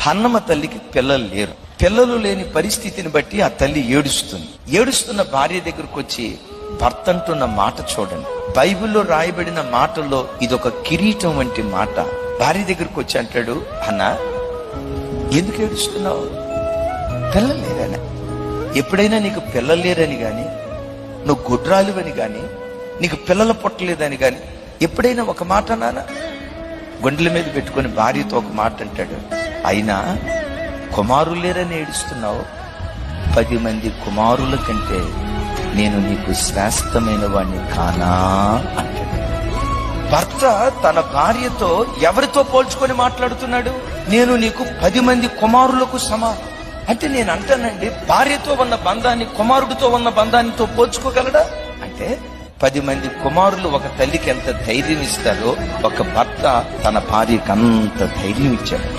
హన్నమ్మ తల్లికి పిల్లలు లేరు. పిల్లలు లేని పరిస్థితిని బట్టి ఆ తల్లి ఏడుస్తుంది. ఏడుస్తున్న భార్య దగ్గరకు వచ్చి భర్త అంటున్న మాట చూడండి. బైబిల్లో రాయబడిన మాటల్లో ఇదొక కిరీటం వంటి మాట. భార్య దగ్గరకు వచ్చి అంటాడు, అన్న ఎందుకు ఏడుస్తున్నావు? పిల్లలు లేరని. ఎప్పుడైనా నీకు పిల్లలు లేరని గాని, నువ్వు గుడ్రాలువని గాని, నీకు పిల్లలు పుట్టలేదని గాని ఎప్పుడైనా ఒక మాట అన్నానా? గుండెల మీద పెట్టుకుని భార్యతో ఒక మాట అంటాడు, అయినా కుమారులు లేరని ఏడుస్తున్నావు. 10 మంది కుమారుల కంటే నేను నీకు శ్రేష్టమైన వాణ్ణి కానా అంటాడు. భర్త తన భార్యతో ఎవరితో పోల్చుకొని మాట్లాడుతున్నాడు? నేను నీకు 10 మంది కుమారులకు సమానం. అంటే నేను అంటానండి, భార్యతో ఉన్న బంధాన్ని కుమారుడితో ఉన్న బంధానితో పోల్చుకోగలడా? అంటే 10 మంది కుమారులు ఒక తల్లికి ఎంత ధైర్యం ఇస్తారో ఒక భర్త తన భార్యకి అంత ధైర్యం ఇచ్చాడు.